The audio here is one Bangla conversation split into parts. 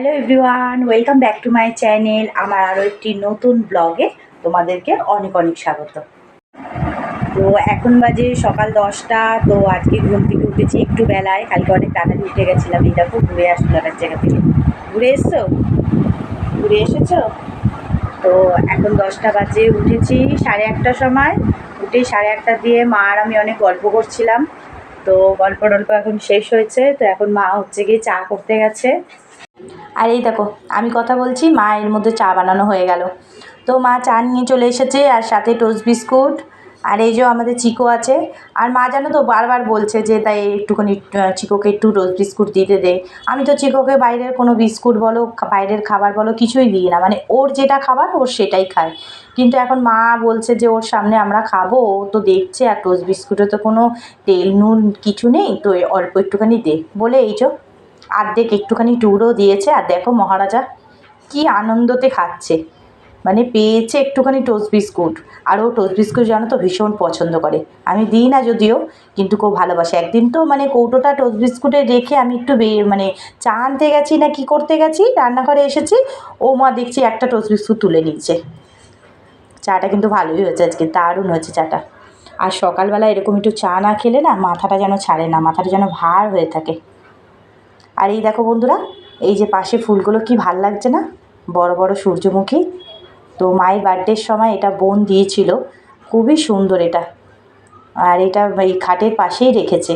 Hello everyone, welcome back to my channel. আমার আরও একটি নতুন ব্লগে তোমাদেরকে অনেক অনেক স্বাগত। তো এখন বাজে সকাল 10টা। তো আজকে ঘুম থেকে উঠেছি একটু বেলায়, কালকে অনেক তাড়াতাড়ি উঠে গেছিলাম। এই দেখো ঘুরে আসলাম এক জায়গা থেকে। ঘুরে এসেছো? তো এখন 10টা বাজে, উঠেছি 1:30টার সময়। উঠে 1:30 দিয়ে মা আর আমি অনেক গল্প করছিলাম। তো গল্প এখন শেষ হয়েছে। তো এখন মা হচ্ছে গিয়ে চা করতে গেছে। আর এই দেখো আমি কথা বলছি, মা এর মধ্যে চা বানানো হয়ে গেল। তো মা চা নিয়ে চলে এসেছে, আর সাথে টোস্ট বিস্কুট। আর এই যে আমাদের চিকো আছে। আর মা জানো তো বারবার বলছে যে তাই একটুখানি চিকোকে একটু টোস্ট বিস্কুট দিতে দে। আমি তো চিকোকে বাইরের কোনো বিস্কুট বলো, বাইরের খাবার বলো, কিছুই দিই না। মানে ওর যেটা খাবার ওর সেটাই খায়। কিন্তু এখন মা বলছে যে ওর সামনে আমরা খাবো, ও তো দেখছে, আর টোস্ট বিস্কুটে তো কোনো তেল নুন কিছু নেই, তো অল্প একটুখানি দে বলে এই যে আর্ধেক একটুখানি টুকরো দিয়েছে। আর দেখো মহারাজা কি আনন্দতে খাচ্ছে, মানে পেয়েছে একটুখানি টোস্ট বিস্কুট। আর ও টোস্ট বিস্কুট জানো তো ভীষণ পছন্দ করে। আমি দিই না যদিও, কিন্তু খুব ভালোবাসে। একদিন তো মানে কৌটোটা টোস্ট বিস্কুটে রেখে আমি একটু মানে চা আনতে গেছি না কি করতে গেছি, রান্নাঘরে এসেছি, ও মা দেখছি একটা টোস্ট বিস্কুট তুলে নিচ্ছে। চাটা কিন্তু ভালোই হয়েছে, আজকে দারুণ হয়েছে চাটা। আর সকালবেলা এরকম একটু চা না খেলে না মাথাটা যেন ছাড়ে না, মাথাটা যেন ভার হয়ে থাকে। আর এই দেখো বন্ধুরা, এই যে পাশে ফুলগুলো কি ভাল লাগছে না, বড় বড় সূর্যমুখী। তো মায়ের বার্থডের সময় এটা বোন দিয়েছিল, খুবই সুন্দর এটা। আর এটা এই খাটের পাশেই রেখেছে।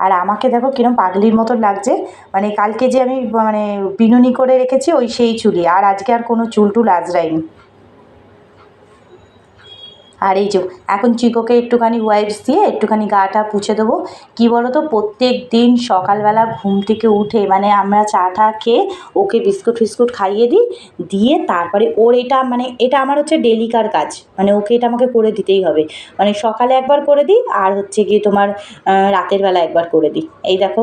আর আমাকে দেখো কিরম পাগলির মতন লাগছে, মানে কালকে যে আমি মানে বিনুনি করে রেখেছি ওই সেই চুলই, আর আজকে আর কোনো চুল টুল আঁচড়াইনি। আর এই যে এখন চিকোকে একটুখানি ওয়াইপস দিয়ে একটুখানি গাটা পুছে দেবো। কী বলো তো, প্রত্যেক দিন সকালবেলা ঘুম থেকে উঠে মানে আমরা চাটা খেয়ে ওকে বিস্কুট ফিস্কুট খাইয়ে দিই, দিয়ে তারপরে ওর এটা মানে এটা আমার হচ্ছে ডেলিকার কাজ, মানে ওকে এটা আমাকে করে দিতেই হবে। মানে সকালে একবার করে দিই, আর হচ্ছে গিয়ে তোমার রাতের বেলা একবার করে দিই। এই দেখো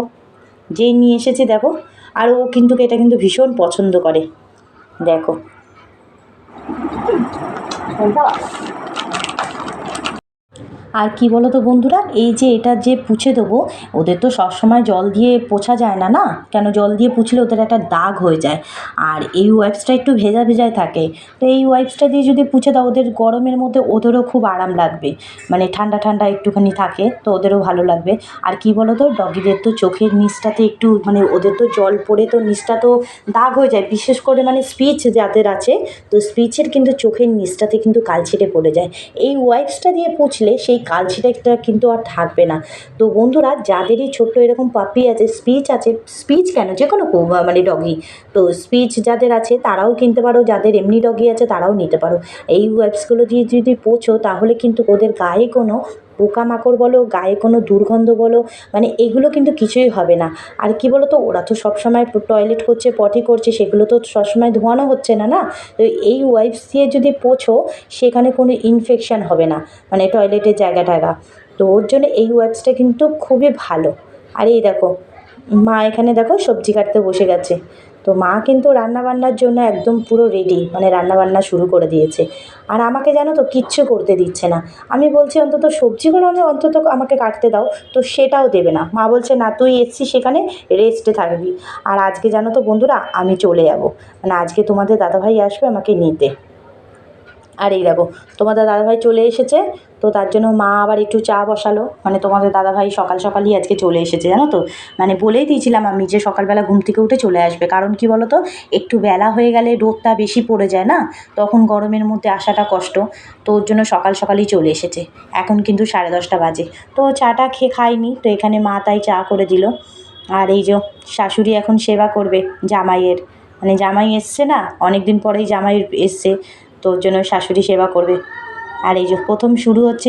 যেই নিয়ে এসেছি দেখো, আর ও কিন্তু এটা কিন্তু ভীষণ পছন্দ করে। দেখো আর কি বলো তো বন্ধুরা, এই যে এটা যে পুছে দেবো, ওদের তো সবসময় জল দিয়ে পোছা যায় না, না কেন, জল দিয়ে পুছলে ওদের একটা দাগ হয়ে যায়। আর এই ওয়াইপসটা একটু ভেজা ভেজাই থাকে। তো এই ওয়াইপসটা দিয়ে যদি পুছে দাও, ওদের গরমের মধ্যে ওদেরও খুব আরাম লাগবে, মানে ঠান্ডা ঠান্ডা একটুখানি থাকে, তো ওদেরও ভালো লাগবে। আর কি বলো তো, ডগিদের তো চোখের নিচটাতে একটু মানে ওদের তো জল পড়ে তো নিচটা তো দাগ হয়ে যায়, বিশেষ করে মানে স্পিচ যাদের আছে, তো স্পিচের কিন্তু চোখের নিচটাতে কিন্তু কালছিটে পড়ে যায়। এই ওয়াইপসটা দিয়ে পুছলে সেই কালছিটা কিন্তু আর থাকবে না। তো বন্ধুরা, যাদেরই ছোট্ট এরকম পাপি আছে, স্পিচ কেন যে কোনো মানে ডগি, তো স্পিচ যাদের আছে তারাও কিনতে পারো, যাদের এমনি ডগি আছে তারাও নিতে পারো। এই ওয়াইপসগুলো দিয়ে যদি পোছো, তাহলে কিন্তু ওদের গায়ে কোনো পোকামাকড় বলো, গায়ে কোনো দুর্গন্ধ বলো, মানে এগুলো কিন্তু কিছুই হবে না। আর কি বলো তো, ওরা তো সবসময় টয়লেট করছে, পটি করছে, সেগুলো তো সবসময় ধোয়ানো হচ্ছে না, না। তো এই ওয়াইপস দিয়ে যদি পোছো, সেখানে কোনো ইনফেকশান হবে না, মানে টয়লেটের জায়গা টায়গা। তো ওর জন্য এই ওয়াইপসটা কিন্তু খুবই ভালো। আর এই দেখো মা এখানে দেখো সবজি কাটতে বসে গেছে। তো মা কিন্তু রান্নাবান্নার জন্য একদম পুরো রেডি, মানে রান্নাবান্না শুরু করে দিয়েছে। আর আমাকে জানো তো কিচ্ছু করতে দিচ্ছে না। আমি বলছি অন্তত সবজিগুলো অন্তত আমাকে কাটতে দাও, তো সেটাও দেবে না। মা বলছে না, তুই এসছিস সেখানে রেস্টে থাকবি। আর আজকে জানো তো বন্ধুরা, আমি চলে যাব, মানে আজকে তোমাদের দাদাভাই আসবে আমাকে নিতে। আর এই দেখো তোমাদের দাদাভাই চলে এসেছে। তো তার জন্য মা আবার একটু চা বসালো, মানে তোমাদের দাদাভাই সকাল সকালই আজকে চলে এসেছে জানো তো। মানে বলেই দিয়েছিলাম আমি যে সকালবেলা ঘুম থেকে উঠে চলে আসবে, কারণ কি বলো তো, একটু বেলা হয়ে গেলে রোদটা বেশি পড়ে যায় না, তখন গরমের মধ্যে আসাটা কষ্ট। তো ওর জন্য সকাল সকালই চলে এসেছে। এখন কিন্তু 10:30 বাজে। তো চাটা খাইনি, তো এখানে মা তাই চা করে দিল। আর এই যে শাশুড়ি এখন সেবা করবে জামাইয়ের, মানে জামাই এসছে না, অনেক দিন পরেই জামাই এসছে, তো ওর জন্য শাশুড়ি সেবা করবে। আর এই যে প্রথম শুরু হচ্ছে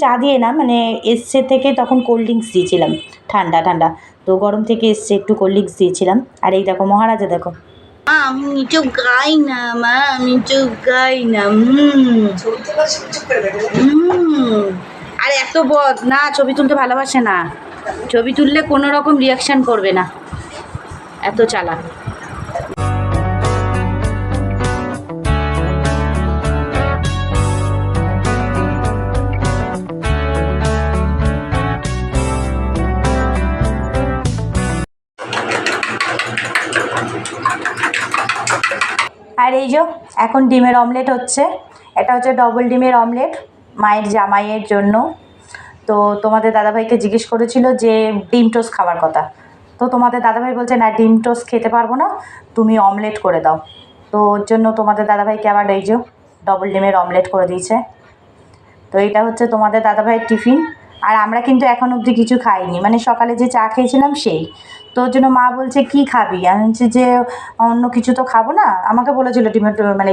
চা দিয়ে না, মানে এসছে থেকে তখন কোল্ড ড্রিঙ্কস দিয়েছিলাম, ঠান্ডা ঠান্ডা। তো গরম থেকে এসছে একটু কোল্ড ড্রিঙ্কস দিয়েছিলাম। আর এই দেখো মহারাজা দেখো, আমি তো গাই না মা, আমি তো গাই না। আর এত বদ না, ছবি তুলতে ভালোবাসে না, ছবি তুললে কোনো রকম রিয়াকশান করবে না, এত চালাক। আর এই যে এখন ডিমের অমলেট হচ্ছে, এটা হচ্ছে ডবল ডিমের অমলেট মায়ের জামাইয়ের জন্য। তো তোমাদের দাদাভাইকে জিজ্ঞেস করেছিল যে ডিম টোস্ট খাওয়ার কথা, তো তোমাদের দাদাভাই বলছে না ডিম টোস্ট খেতে পারবো না, তুমি অমলেট করে দাও। তো ওর জন্য তোমাদের দাদাভাইকে আবার এই যে ডবল ডিমের অমলেট করে দিয়েছে। তো এটা হচ্ছে তোমাদের দাদাভাইয়ের টিফিন। আর আমরা কিন্তু এখন অবধি কিছু খাইনি, মানে সকালে যে চা খেয়েছিলাম সেই। তো ওর জন্য মা বলছে কি খাবি, আমি বলছি যে অন্য কিছু তো খাবো না, আমাকে বলেছিল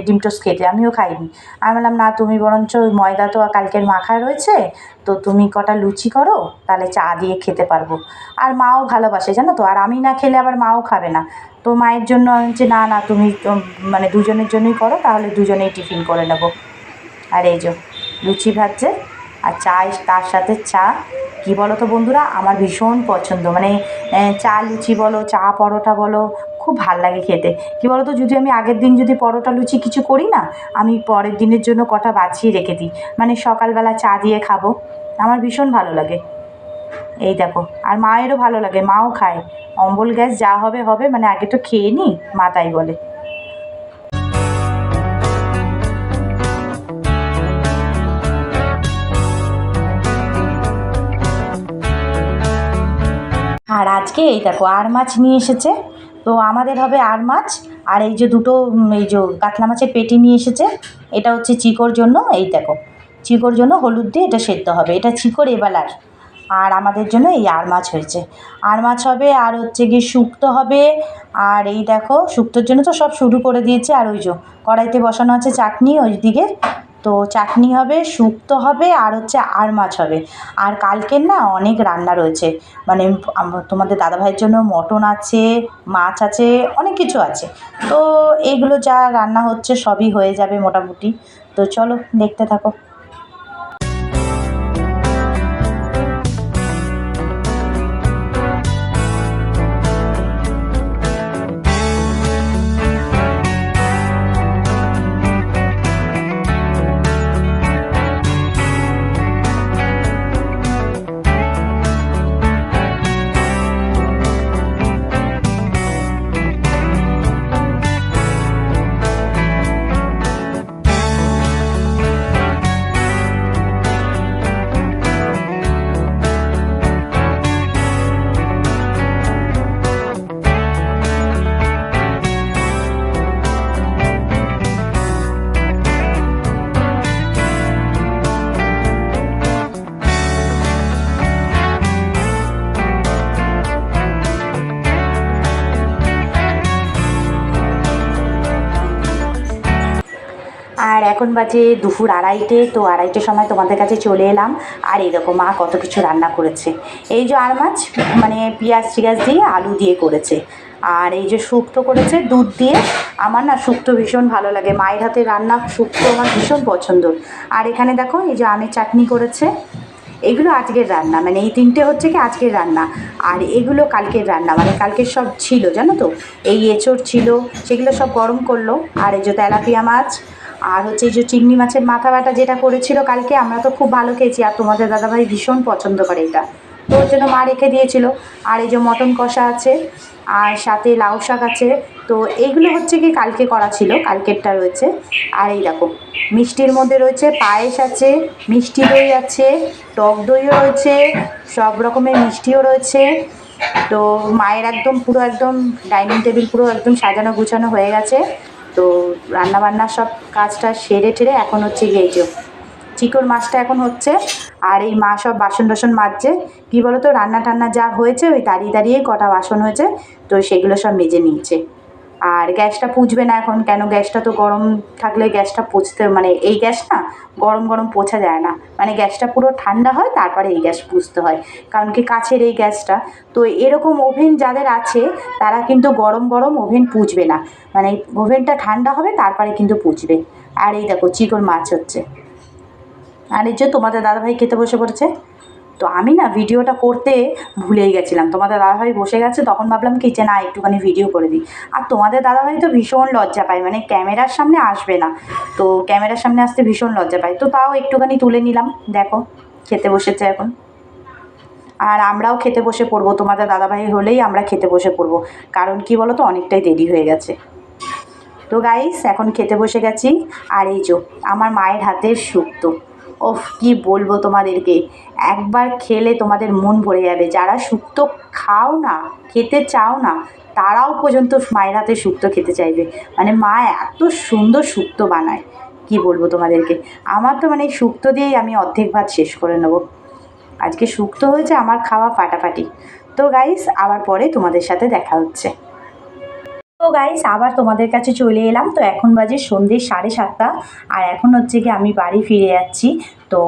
ডিম টোস্ট খেতে, আমিও খাইনি। আমি বললাম না তুমি বরঞ্চ ওই ময়দা তো কালকের মাখা রয়েছে, তো তুমি কটা লুচি করো, তাহলে চা দিয়ে খেতে পারবো। আর মাও ভালোবাসে জানো তো, আর আমি না খেলে আবার মাও খাবে না। তো মায়ের জন্য আমি বলছি না না তুমি মানে দুজনের জন্যই করো, তাহলে দুজনেই টিফিন করে নেবো। আর এই যে লুচি ভাজছে আর চা, তার সাথে চা। কী বলো তো বন্ধুরা, আমার ভীষণ পছন্দ, মানে চা লুচি বলো, চা পরোটা বলো, খুব ভাল লাগে খেতে। কী বলো তো, যদি আমি আগের দিন যদি পরোটা লুচি কিছু করি না, আমি পরের দিনের জন্য কটা বাছিয়ে রেখে দিই, মানে সকালবেলা চা দিয়ে খাবো, আমার ভীষণ ভালো লাগে। এই দেখো, আর মায়েরও ভালো লাগে, মাও খায়। অম্বল গ্যাস যা হবে হবে, মানে আগে তো খেয়ে নিই, মা তাই বলে। আর আজকে এই দেখো আর মাছ নিয়ে এসেছে, তো আমাদের হবে আর মাছ। আর এই যে দুটো এই যে কাতলা মাছের পেটি নিয়ে এসেছে, এটা হচ্ছে চিকোর জন্য। এই দেখো চিকোর জন্য হলুদ দিয়ে এটা সেদ্ধ হবে, এটা চিকোর এবেলার। আর আমাদের জন্য এই আর মাছ হয়েছে, আর মাছ হবে, আর হচ্ছে গিয়ে শুক্তো হবে। আর এই দেখো শুক্তোর জন্য তো সব শুরু করে দিয়েছে, আর ওই যে কড়াইতে বসানো আছে চাটনি ওই দিকে, তো চাটনি হবে, শুক্তো হবে, আর হচ্ছে আর মাছ হবে। আর কালকের না অনেক রান্না রয়েছে, মানে তোমাদের দাদাভাইয়ের জন্য মটন আছে, মাছ আছে, অনেক কিছু আছে। তো এইগুলো যা রান্না হচ্ছে সবই হয়ে যাবে মোটামুটি। তো চলো দেখতে থাকো। আর এখন বাজে দুপুর আড়াইটে, তো আড়াইটের সময় তোমাদের কাছে চলে এলাম। আর এই দেখো মা কত কিছু রান্না করেছে, এই যে আর মাছ মানে পেঁয়াজ টিয়াজ দিয়ে আলু দিয়ে করেছে। আর এই যে শুক্তো করেছে দুধ দিয়ে, আমার না শুক্তো ভীষণ ভালো লাগে, মায়ের হাতে রান্না শুক্তো আমার ভীষণ পছন্দ। আর এখানে দেখো এই যে আমের চাটনি করেছে, এগুলো আজকের রান্না, মানে এই তিনটে হচ্ছে কি আজকের রান্না। আর এগুলো কালকের রান্না, মানে কালকের সব ছিল জানো তো, এই এঁচোড় ছিল, সেগুলো সব গরম করলো। আর এই যে তেলাপিয়া মাছ, আর হচ্ছে এই যে চিংড়ি মাছের মাথা বাটা যেটা করেছিল কালকে, আমরা তো খুব ভালো খেয়েছি, আর তোমাদের দাদাভাই ভীষণ পছন্দ করে এটা, তো ওর জন্য মা রেখে দিয়েছিল। আর এই যে মটন কষা আছে, আর সাথে লাউ শাক আছে। তো এইগুলো হচ্ছে কি কালকে করা ছিল, কালকেরটা রয়েছে। আর এই দেখো মিষ্টির মধ্যে রয়েছে পায়েস আছে, মিষ্টি দই আছে, টক দইও রয়েছে, সব রকমের মিষ্টিও রয়েছে। তো মায়ের একদম পুরো একদম ডাইনিং টেবিল পুরো একদম সাজানো গুছানো হয়ে গেছে। তো রান্নাবান্না সব কাজটা সেরে টেরে এখন হচ্ছে গিয়ে এই যে চিকন মাছটা এখন হচ্ছে। আর এই মা সব বাসন টাসন মাজছে, কী বলো তো রান্না টান্না যা হয়েছে ওই দাঁড়িয়ে দাঁড়িয়ে কটা বাসন হয়েছে, তো সেগুলো সব মেজে নিয়েছে। আর গ্যাসটা পুছবে না এখন, কেন গ্যাসটা তো গরম থাকলে গ্যাসটা পুছতে, মানে এই গ্যাস না গরম গরম পোছা যায় না, মানে গ্যাসটা পুরো ঠান্ডা হয় তারপরে এই গ্যাস পুছতে হয়, কারণ কি কাছের এই গ্যাসটা। তো এরকম ওভেন যাদের আছে তারা কিন্তু গরম গরম ওভেন পুছবে না, মানে ওভেনটা ঠান্ডা হবে তারপরে কিন্তু পুছবে। আর এই দেখো চিকন মাছ হচ্ছে, আর এই যে তোমাদের দাদাভাই খেতে বসে পড়েছে। তো আমি না ভিডিওটা করতে ভুলেই গেছিলাম, তোমাদের দাদাভাই বসে গেছে, তখন ভাবলাম কি যে না একটুখানি ভিডিও করে দিই। আর তোমাদের দাদাভাই তো ভীষণ লজ্জা পায়, মানে ক্যামেরার সামনে আসবে না, তো ক্যামেরার সামনে আসতে ভীষণ লজ্জা পায়, তো তাও একটুখানি তুলে নিলাম। দেখো খেতে বসেছে এখন। আর আমরাও খেতে বসে পড়বো, তোমাদের দাদাভাই হলেই আমরা খেতে বসে পড়বো, কারণ কি বলো তো অনেকটাই দেরি হয়ে গেছে। তো গাইস এখন খেতে বসে গেছি। আর এই যে আমার মায়ের হাতের শুক্তো, ওফ কি বলবো তোমাদেরকে, একবার খেলে তোমাদের মন ভরে যাবে। যারা শুক্তো খাও না, খেতে চাও না, তারাও পর্যন্ত মায়ের হাতের শুক্তো খেতে চাইবে। মানে মা এত সুন্দর শুক্তো বানায়, কি বলবো তোমাদেরকে। আমার তো মানে এই শুক্তো দিয়েই আমি অর্ধেক ভাত শেষ করে নেবো। আজকে শুক্তো হয়েছে, আমার খাওয়া ফাটাফাটি। তো গাইস আবার পরে তোমাদের সাথে দেখা হচ্ছে। তো গাইস আবার তোমাদের কাছে চলে এলাম। তো এখন বাজে সন্ধ্যে 7:30, আর এখন হচ্ছে কি আমি বাড়ি ফিরে যাচ্ছি। তো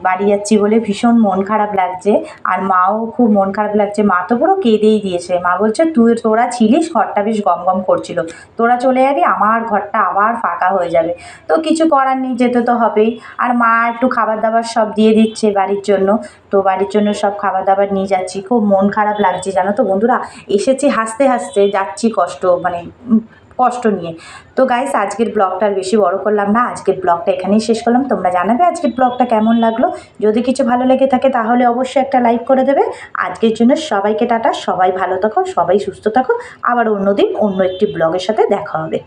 বাড়ি যাচ্ছি বলে ভীষণ মন খারাপ লাগছে, আর মাও খুব মন খারাপ লাগছে। মা তো পুরো কেঁদেই দিয়েছে। মা বলছে তোরা ছিলিস, ঘরটা বেশ গম গম করছিল, তোরা চলে যাবি, আমার ঘরটা আবার ফাঁকা হয়ে যাবে। তো কিছু করার নেই, যেতে তো হবেই। আর মা একটু খাবার দাবার সব দিয়ে দিচ্ছে বাড়ির জন্য। তো বাড়ির জন্য সব খাবার দাবার নিয়ে যাচ্ছি। খুব মন খারাপ লাগছে জানো তো বন্ধুরা, এসেছি হাসতে হাসতে, যাচ্ছি কষ্ট নিয়ে। তো গাইস আজকের ব্লগটা আর বেশি বড় করলাম না, আজকের ব্লগটা এখানেই শেষ করলাম। তোমরা জানাবে আজকের ব্লগটা কেমন লাগলো। যদি কিছু ভালো লেগে থাকে তাহলে অবশ্যই একটা লাইক করে দেবে। আজকের জন্য সবাইকে টাটা, সবাই ভালো থাকো, সবাই সুস্থ থাকো। আবার অন্যদিন অন্য একটি ব্লগের সাথে দেখা হবে।